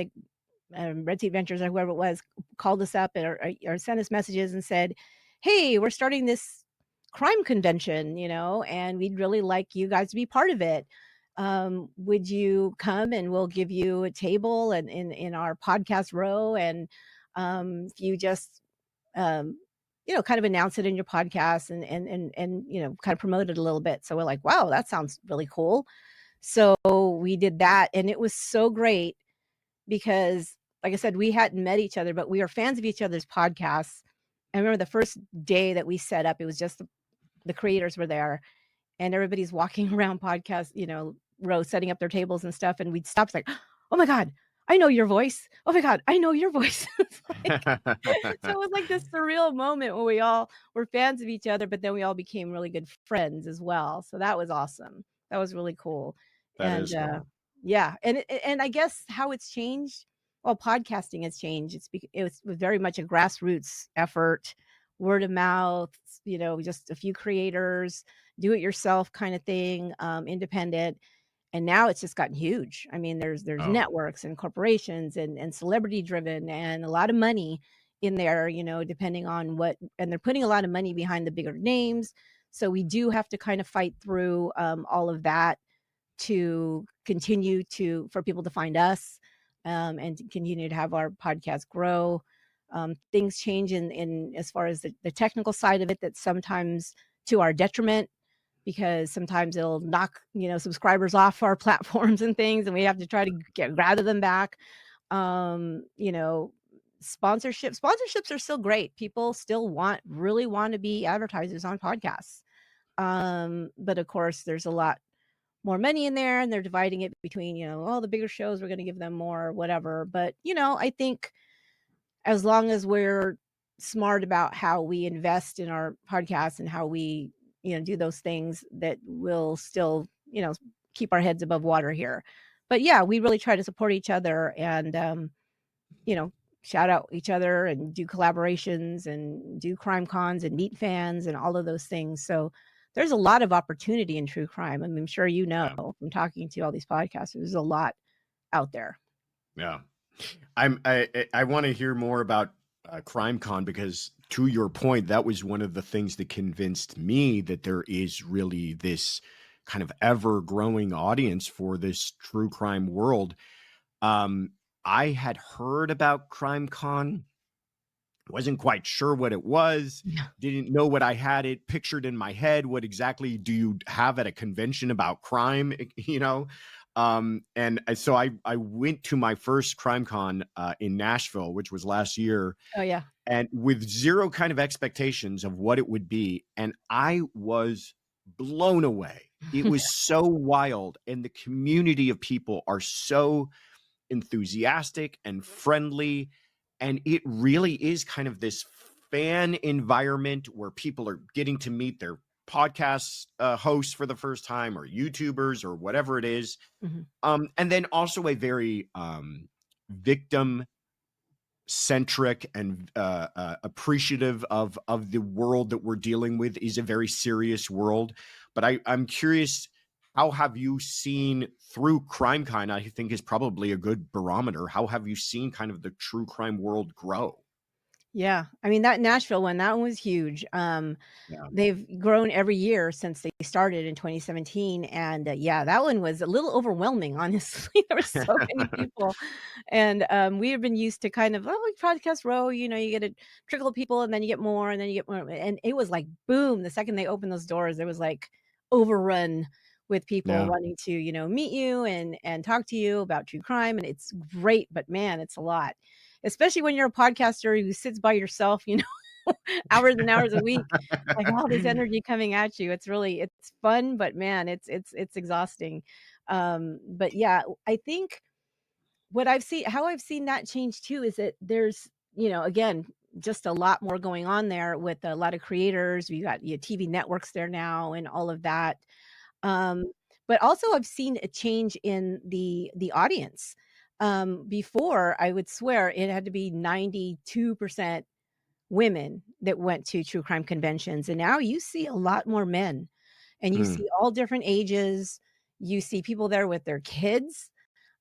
Red Sea Ventures or whoever it was called us up or sent us messages and said, "Hey, we're starting this crime convention, and we'd really like you guys to be part of it. Would you come and we'll give you a table and in our podcast row, and if you just um, kind of announce it in your podcast and kind of promote it a little bit." So we're like, "Wow, that sounds really cool." So we did that, and it was so great because, like I said, we hadn't met each other, but we were fans of each other's podcasts. I remember the first day that we set up, it was just the creators were there and everybody's walking around podcast, row setting up their tables and stuff. And we'd stop. It's like, "Oh my god, I know your voice. Oh my god, I know your voice." It's like so it was like this surreal moment where we all were fans of each other, but then we all became really good friends as well, so that was awesome. That was really cool, That and, is cool. yeah, and I guess how it's changed well, podcasting has changed. It was very much a grassroots effort, word of mouth, just a few creators, do it yourself kinda thing, independent, and now it's just gotten huge. I mean, there's Oh, networks and corporations and celebrity driven and a lot of money in there, depending on what and they're putting a lot of money behind the bigger names. So we do have to kind of fight through all of that to continue to for people to find us and to continue to have our podcast grow. Things change in as far as the technical side of it that sometimes to our detriment because sometimes it'll knock, subscribers off our platforms and things, and we have to try to gather them back. Um, you know, sponsorships are still great. People still really want to be advertisers on podcasts. But of course, there's a lot more money in there, and they're dividing it between, all the bigger shows, we're going to give them more, whatever. But I think as long as we're smart about how we invest in our podcasts and how we, do those things that will still, keep our heads above water here. But yeah, we really try to support each other and, you know, shout out each other and do collaborations and do crime cons and meet fans and all of those things. So there's a lot of opportunity in true crime. I mean, I'm sure yeah, from talking to all these podcasters, there's a lot out there. yeah. I want to hear more about CrimeCon because, to your point, that was one of the things that convinced me that there is really this kind of ever growing audience for this true crime world. Um, I had heard about CrimeCon, wasn't quite sure what it was, Yeah. didn't know what I had it pictured in my head. What exactly do you have at a convention about crime? You know, so I went to my first crime con in Nashville, which was last year, Oh yeah. and with zero kind of expectations of what it would be, and I was blown away. It was so wild, and the community of people are so enthusiastic and friendly. And it really is kind of this fan environment where people are getting to meet their podcast hosts for the first time or YouTubers or whatever it is. Mhm. And then also a very victim centric and appreciative of the world that we're dealing with is a very serious world. But I'm curious, how have you seen through CrimeCon? I think is probably a good barometer. How have you seen kind of the true crime world grow? Yeah, I mean, that Nashville one, that one was huge. Yeah. They've grown every year since they started in 2017, and, yeah, that one was a little overwhelming, honestly. There were so many people, and, we have been used to kind of, "Oh, we podcast row," you get a trickle of people, and then you get more, and then you get more, and it was like, boom, the second they opened those doors, it was, like, overrun with people Yeah. wanting to, meet you and talk to you about true crime, and it's great, but man, it's a lot. Especially when you're a podcaster who sits by yourself, hours and hours a week, like all this energy coming at you. It's fun, but man, it's exhausting. But yeah, I think what I've seen how I've seen that change too is that there's, again, just a lot more going on there with a lot of creators. We got TV networks there now and all of that. Um, but also I've seen a change in the audience. Before I would swear it had to be 92% women that went to true crime conventions, and now you see a lot more men, and you Mm, see all different ages. You see people there with their kids.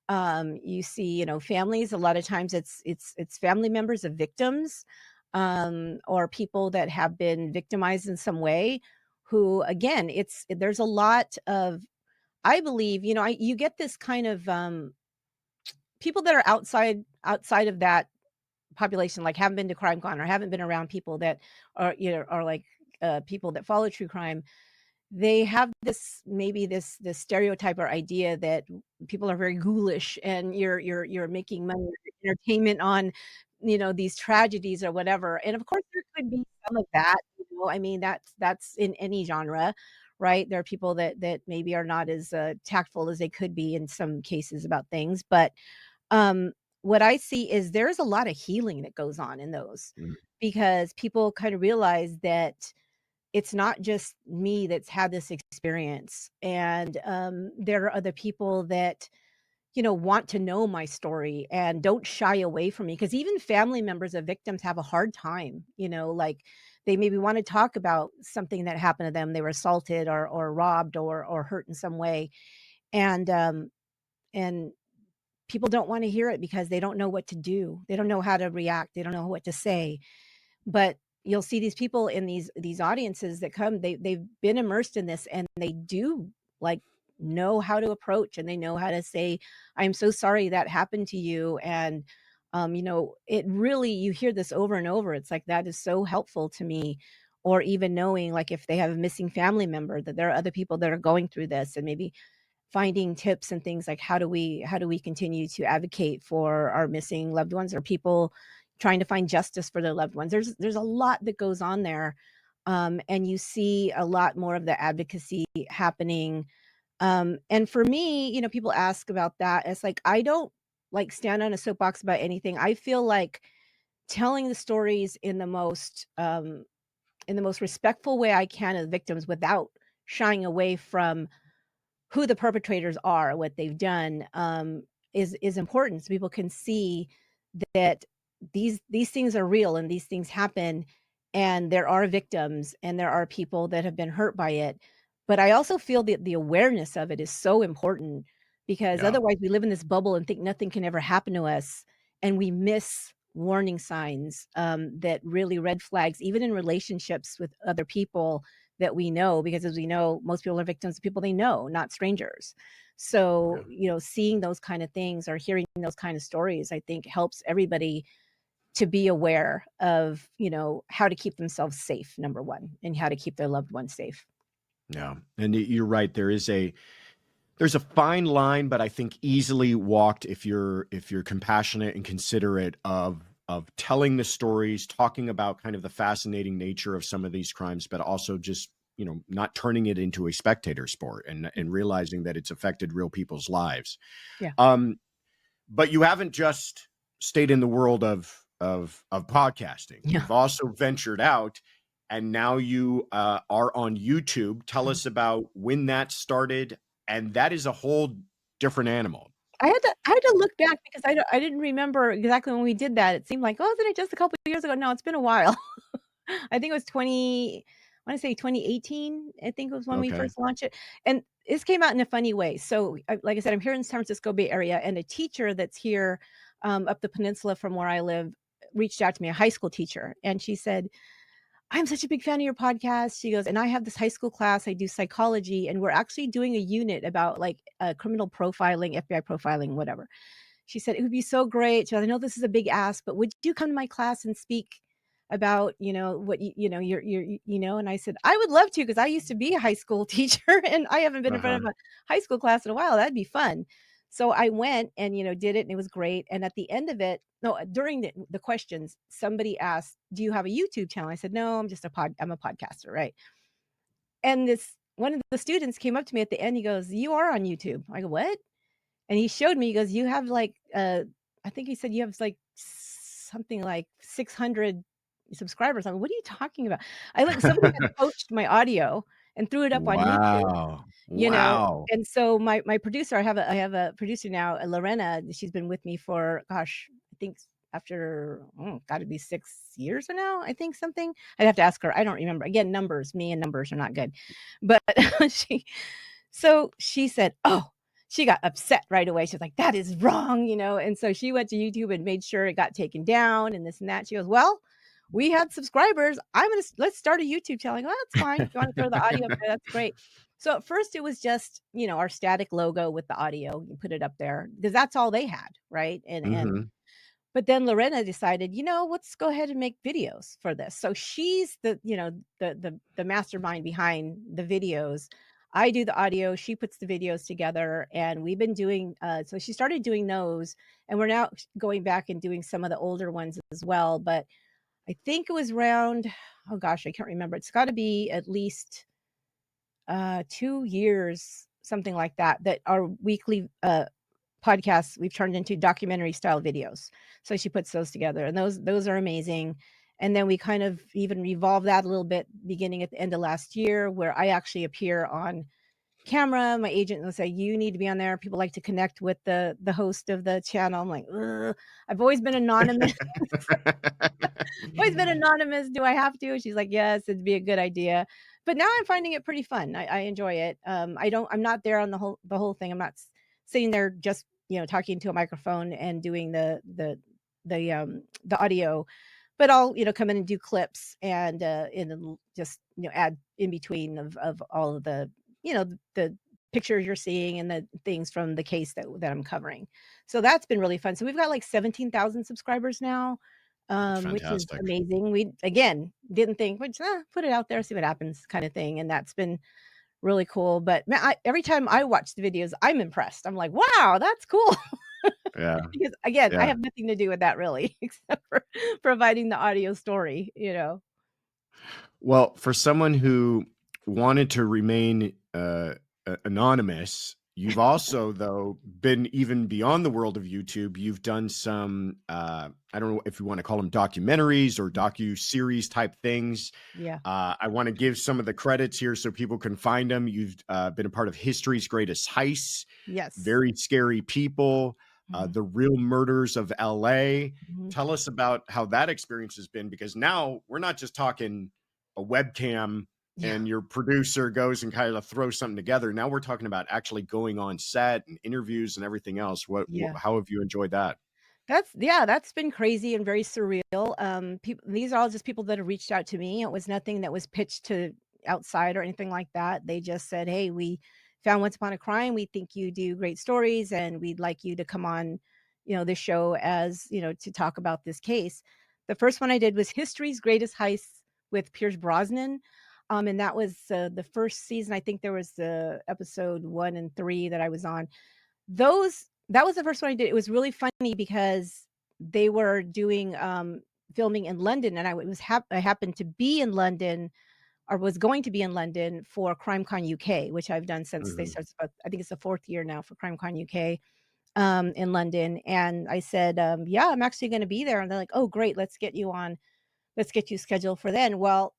You see, families. A lot of times it's family members of victims, or people that have been victimized in some way. Who again, there's a lot of I believe, you get this kind of people that are outside of that population, like haven't been to CrimeCon or haven't been around people that are like people that follow true crime. They have this stereotype or idea that people are very ghoulish and you're making money or entertainment on, these tragedies or whatever. And of course there could be some of that, I mean, that's in any genre, right? There are people that maybe are not as tactful as they could be in some cases about things, but um, what I see is there's a lot of healing that goes on in those Mm, because people kind of realize that it's not just me that's had this experience, and there are other people that want to know my story and don't shy away from me because even family members of victims have a hard time, like they maybe want to talk about something that happened to them. They were assaulted or robbed or hurt in some way. And people don't want to hear it because they don't know what to do. They don't know how to react. They don't know what to say. But you'll see these people in these audiences that come, they've been immersed in this and they do like know how to approach and they know how to say, "I'm so sorry that happened to you." And it really, you hear this over and over. It's like that is so helpful to me. Or even knowing like if they have a missing family member, that there are other people that are going through this, and maybe finding tips and things like how do we continue to advocate for our missing loved ones or people trying to find justice for their loved ones. There's a lot that goes on there, and you see a lot more of the advocacy happening. And for me, people ask about that. It's like I don't like stand on a soapbox about anything. I feel like telling the stories in the most respectful way I can of the victims without shying away from who the perpetrators are, what they've done, is important so people can see that these things are real and these things happen, and there are victims and there are people that have been hurt by it. But I also feel that the awareness of it is so important because yeah, otherwise we live in this bubble and think nothing can ever happen to us, and we miss warning signs, that really red flags, even in relationships with other people that we know, because as we know, most people are victims of people they know, not strangers. yeah. So, seeing those kind of things or hearing those kind of stories, I think helps everybody to be aware of, how to keep themselves safe, number one, and how to keep their loved ones safe. Yeah, and you're right. There's a fine line, but I think easily walked if you're compassionate and considerate of telling the stories, talking about kind of the fascinating nature of some of these crimes, but also just not turning it into a spectator sport and realizing that it's affected real people's lives. Yeah. Um, but you haven't just stayed in the world of podcasting. Yeah. You've also ventured out, and now you are on YouTube. Tell us about when that started, and that is a whole different animal. I had to look back because I didn't remember exactly when we did that. It seemed like, "Oh, isn't it just a couple of years ago?" No, it's been a while. I think it was 20, I wanna say 2018, I think was when we Okay. first launched it, and this came out in a funny way. So, like I said, I'm here in San Francisco Bay Area, and a teacher that's here, up the peninsula from where I live, reached out to me, a high school teacher, and she said, "I'm such a big fan of your podcast." She goes, "And I have this high school class, I do psychology, and we're actually doing a unit about, like, criminal profiling, FBI profiling, whatever." She said, "It would be so great." She goes, "I know this is a big ask, but would you come to my class and speak about, what and I said, "I would love to because I used to be a high school teacher and I haven't been in front Uh-huh. of a high school class in a while. That'd be fun." So I went and, did it and it was great. And at the end of it, no, during the questions, somebody asked, "Do you have a YouTube channel?" I said, "No, I'm a podcaster," right? And this one of the students came up to me at the end. He goes, "You are on YouTube." I go, "What?" And he showed me, he goes, "You have like, I think he said you have like something like 600 subscribers." I'm like, "What are you talking about?" I look Somebody had poached my audio and threw it up on YouTube, Wow. you know? Wow. And so my producer, I have a producer now, Lorena. She's been with me for, gosh, I think after, gotta be 6 years or now, I think something. I'd have to ask her. I don't remember. Again, numbers, me and numbers are not good. But she so she said, "Oh," she got upset right away. She's like, "That is wrong," and so she went to YouTube and made sure it got taken down and this and that. She goes, "Well, we had subscribers. Let's start a YouTube channel." I go, "Oh, that's fine. If you wanna throw the audio up there, that's great." So at first it was just, our static logo with the audio. You put it up there because that's all they had, right? And Mhm. but then Lorena decided, let's go ahead and make videos for this. So she's the mastermind behind the videos. I do the audio, she puts the videos together, and we've been doing so she started doing those, and we're now going back and doing some of the older ones as well. But I think it was around, oh gosh, I can't remember. It's got to be at least 2 years, something like that, that our weekly, podcasts we've turned into documentary style videos. So she puts those together, and those are amazing. And then we kind of even revolve that a little bit beginning at the end of last year, where I actually appear on camera. My agent will say, "You need to be on there." People like to connect with the host of the channel. I'm like, "Ugh." I've always been anonymous. Always been anonymous. Do I have to? And she's like, "Yes, it'd be a good idea." But now I'm finding it pretty fun. I enjoy it. I'm not there on the whole thing. I'm not sitting there just, talking to a microphone and doing the audio, but I'll, come in and do clips and then just, add in between of all of the pictures you're seeing and the things from the case that I'm covering. So that's been really fun. So we've got like 17,000 subscribers now, which is Fantastic. amazing. We again didn't think, but put it out there, see what happens, kind of thing, and that's been really cool. But man, every time I watch the videos, I'm impressed. I'm like, wow, that's cool. Yeah, Because again, I yeah. have nothing to do with that really, except for providing the audio story. Well, for someone who wanted to remain, anonymous, you've also, though, been even beyond the world of YouTube. You've done some, I don't know if you wanna call them documentaries or docu-series type things. Yeah. I wanna give some of the credits here so people can find them. You've, been a part of History's Greatest Heists, Yes. Very Scary People, Mhm, The Real Murders of LA. mhm. Tell us about how that experience has been, because now we're not just talking a webcam Yeah, and your producer goes and kind of throws something together. Now we're talking about actually going on set and interviews and everything else. yeah. How have you enjoyed that? That's been crazy and very surreal. People these are all just people that have reached out to me. It was nothing that was pitched to outside or anything like that. They just said, "Hey, we found Once Upon a Crime. We think you do great stories, and we'd like you to come on, this show as, to talk about this case." The first one I did was History's Greatest Heists with Pierce Brosnan. And that was the first season. I think there was episode 1 and 3 that I was on. Those That was the first one I did. It was really funny because they were doing, filming in London, and I happened to be in London, or was going to be in London for CrimeCon UK, which I've done since they Mhm. started. About I think it's the 4th year now for CrimeCon UK, in London, and I said, "Yeah, I'm actually gonna be there," and they're like, "Oh, great, let's get you scheduled for then." Well,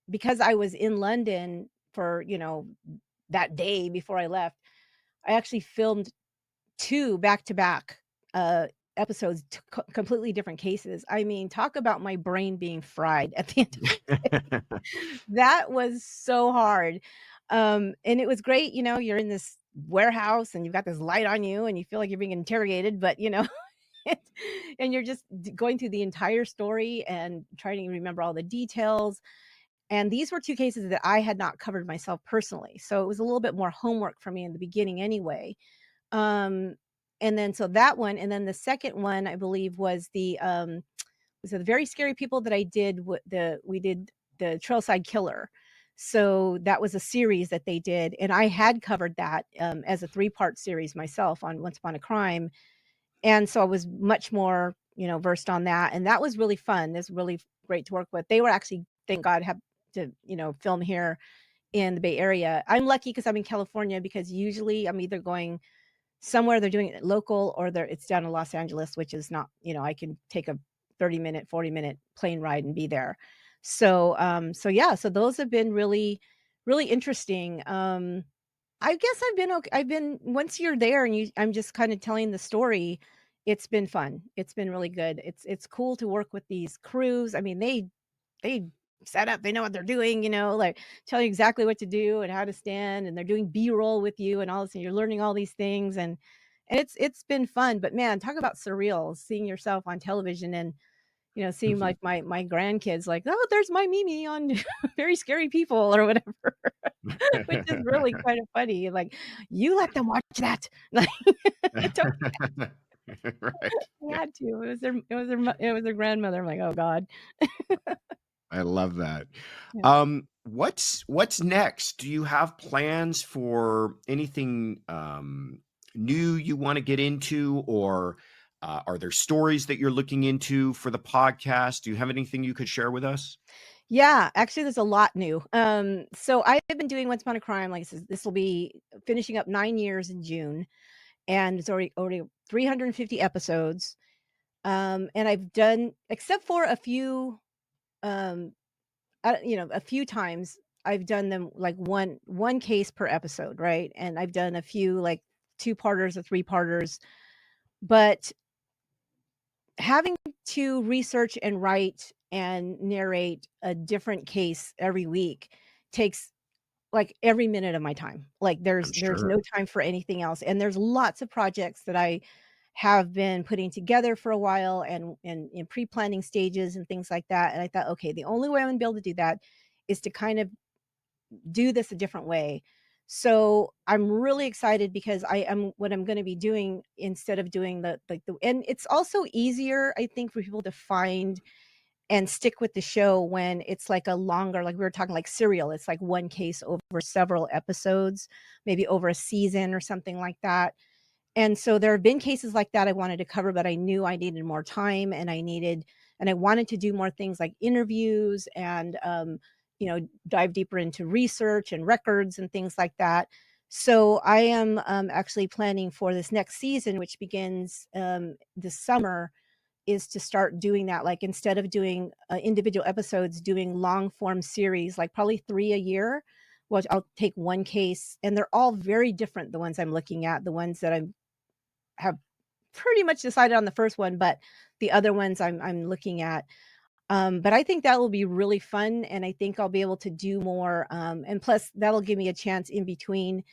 because I was in London for, that day before I left, I actually filmed 2 back-to-back, uh, episodes, completely different cases. I mean, talk about my brain being fried at the end of that was so hard. And it was great, you're in this warehouse and you've got this light on you and you feel like you're being interrogated, but, it's and you're just going through the entire story and trying to remember all the details. And these were 2 cases that I had not covered myself personally. So it was a little bit more homework for me in the beginning anyway. Um, and then so that one, and then the second one I believe was the Very Scary People that I did we did the Trailside Killer. So that was a series that they did, and I had covered that, as a 3-part series myself on Once Upon a Crime, and so I was much more, versed on that, and that was really fun. It's really great to work with. They were actually, thank God, have to, film here in the Bay Area. I'm lucky because 'cause I'm in California, because usually I'm either going somewhere they're doing it local, or it's down in Los Angeles, which is not, I can take a 30-minute, 40-minute plane ride and be there. So yeah, so those have been really, really interesting. I guess I've been once you're there and I'm just kind of telling the story, it's been fun. It's been really good. It's cool to work with these crews. I mean, they set up, they know what they're doing, like tell you exactly what to do and how to stand, and they're doing B-roll with you and all this, and you're learning all these things, and it's been fun. But man, talk about surreal, seeing yourself on television and, seeing like my grandkids like, "Oh, there's my Mimi on Very Scary People," or whatever, which is really kind of funny. Like, "You let them watch that." Like, it's okay. Right. I Yeah. had to. It was their grandmother. I'm like, "Oh god." I love that. Yeah. What's next? Do you have plans for anything new you want to get into, or are there stories that you're looking into for the podcast? Do you have anything you could share with us? Yeah, actually, there's a lot new. So I've been doing Once Upon a Crime, like I said, this will be finishing up 9 years in June, and it's already 350 episodes. And I've done except for a few, um, a few times I've done them like one case per episode, right? And I've done a few like two-parters or three-parters, but having to research and write and narrate a different case every week takes like every minute of my time. Like I'm there's sure. no time for anything else. And there's lots of projects that I have been putting together for a while and in pre-planning stages and things like that. And I thought, okay, the only way I'm gonna be able to do that is to kind of do this a different way. So I'm really excited because I am what I'm going to be doing instead of doing the like the and it's also easier, I think, for people to find and stick with the show when it's like a longer, like we were talking like serial. It's like one case over several episodes, maybe over a season or something like that. And so there have been cases like that I wanted to cover, but I knew I needed more time and I wanted to do more things like interviews and, dive deeper into research and records and things like that. So I am actually planning for this next season, which begins this summer, is to start doing that. Like instead of doing individual episodes, doing long form series, like probably 3 a year. Well, I'll take one case, and they're all very different. The ones I'm looking at, the ones that I'm have pretty much decided on the first one, but the other ones I'm looking at. But I think that will be really fun, and I think I'll be able to do more. And plus, that'll give me a chance in between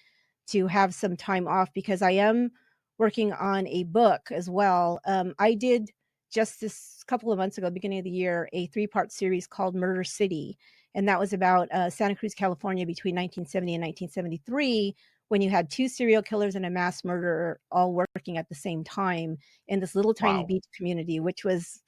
to have some time off because I am working on a book as well. I did just this couple of months ago, beginning of the year, a three-part series called Murder City, and that was about Santa Cruz, California, between 1970 and 1973, when you had two serial killers and a mass murderer all working at the same time in this little tiny Wow. beach community, which was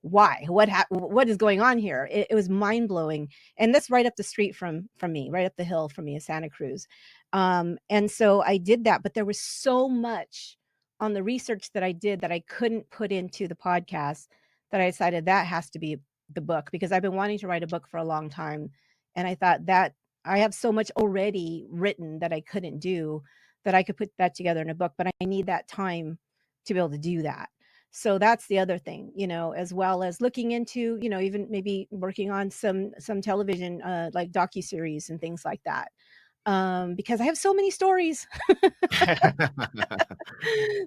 why? What is going on here? It was mind-blowing, and that's right up the street from me, right up the hill from me in Santa Cruz. And so I did that, but there was so much on the research that I did that I couldn't put into the podcast that I decided that has to be the book because I've been wanting to write a book for a long time, and I thought that I have so much already written that I couldn't do, that I could put that together in a book, but I need that time to be able to do that. So that's the other thing, as well as looking into, even maybe working on some television, like docuseries and things like that. Because I have so many stories.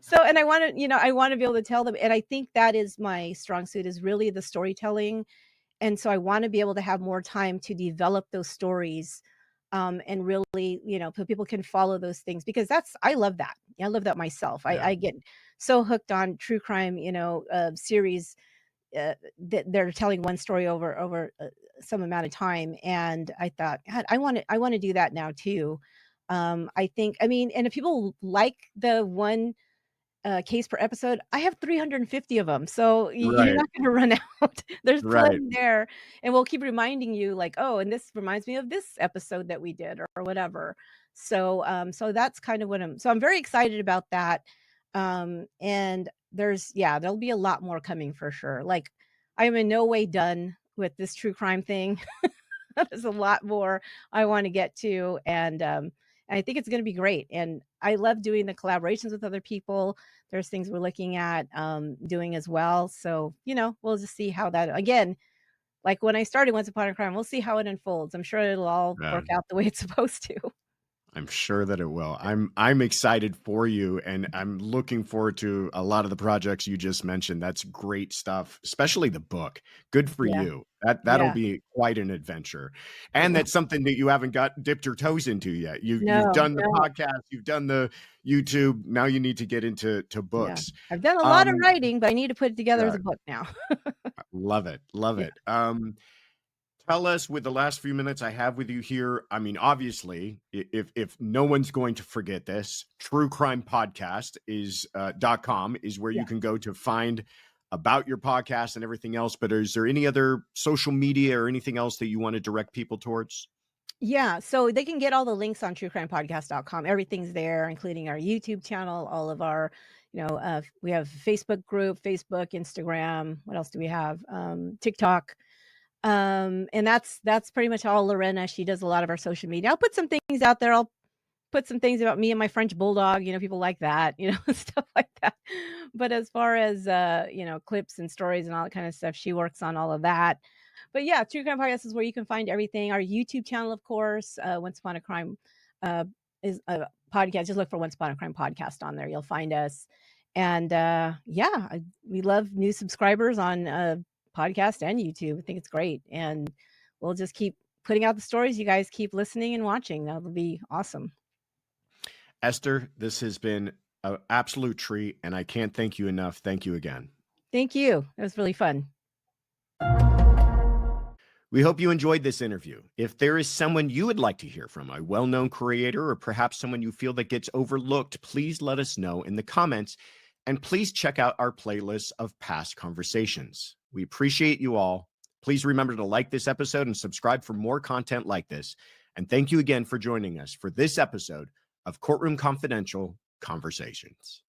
So, and I want to be able to tell them. And I think that is my strong suit is really the storytelling. And so I want to be able to have more time to develop those stories. And really, so people can follow those things because I love that. I love that myself. Yeah. I get so hooked on true crime, series that they're telling one story over some amount of time. And I thought, God, I want to do that now too. I think, I mean, and if people like the one case per episode, I have 350 of them, so you're Right. not gonna run out. There's Right. plenty there, and we'll keep reminding you like, "Oh, and this reminds me of this episode that we did," or whatever. So that's kind of what I'm very excited about that. And there'll be a lot more coming for sure. Like, I am in no way done with this true crime thing. There's a lot more I wanna get to, and I think it's gonna be great, and I love doing the collaborations with other people. There's things we're looking at, doing as well, so, we'll just see how that again, like when I started Once Upon a Crime, we'll see how it unfolds. I'm sure it'll all Yeah. work out the way it's supposed to. I'm sure that it will. I'm excited for you, and I'm looking forward to a lot of the projects you just mentioned. That's great stuff, especially the book. Good for Yeah, you. That'll yeah, be quite an adventure. it And will. that's something that you haven't got dipped your toes into yet. You've No, done the no, podcast, you've done the YouTube. Now you need to get into yeah. books. I've done a lot of Um, writing, but I need to put it together as yeah, a book now. love it. Love Yeah, it. Tell us with the last few minutes I have with you here. I mean, obviously, if no one's going to forget this, True Crime Podcast is .com is where you yeah. can go to find about your podcast and everything else. But is there any other social media or anything else that you want to direct people towards? Yeah, so they can get all the links on truecrimepodcast.com. Everything's there, including our YouTube channel, all of our, we have Facebook group, Facebook, Instagram. What else do we have? TikTok. And that's pretty much all Lorena. She does a lot of our social media. I'll put some things out there. I'll put some things about me and my French bulldog, people like that, stuff like that. But as far as, clips and stories and all that kind of stuff, she works on all of that. But yeah, True Crime Podcast is where you can find everything. Our YouTube channel, of course, Once Upon a Crime, uh, is a podcast. Just look for Once Upon a Crime podcast on there. You'll find us. And yeah, we love new subscribers on podcast and YouTube. I think it's great. And we'll just keep putting out the stories. You guys keep listening and watching. That'll be awesome. Esther, this has been an absolute treat, and I can't thank you enough. Thank you again. Thank you. It was really fun. We hope you enjoyed this interview. If there is someone you would like to hear from, a well-known creator, or perhaps someone you feel that gets overlooked, please let us know in the comments, and please check out our playlist of past conversations. We appreciate you all. Please remember to like this episode and subscribe for more content like this. And thank you again for joining us for this episode of Courtroom Confidential Conversations.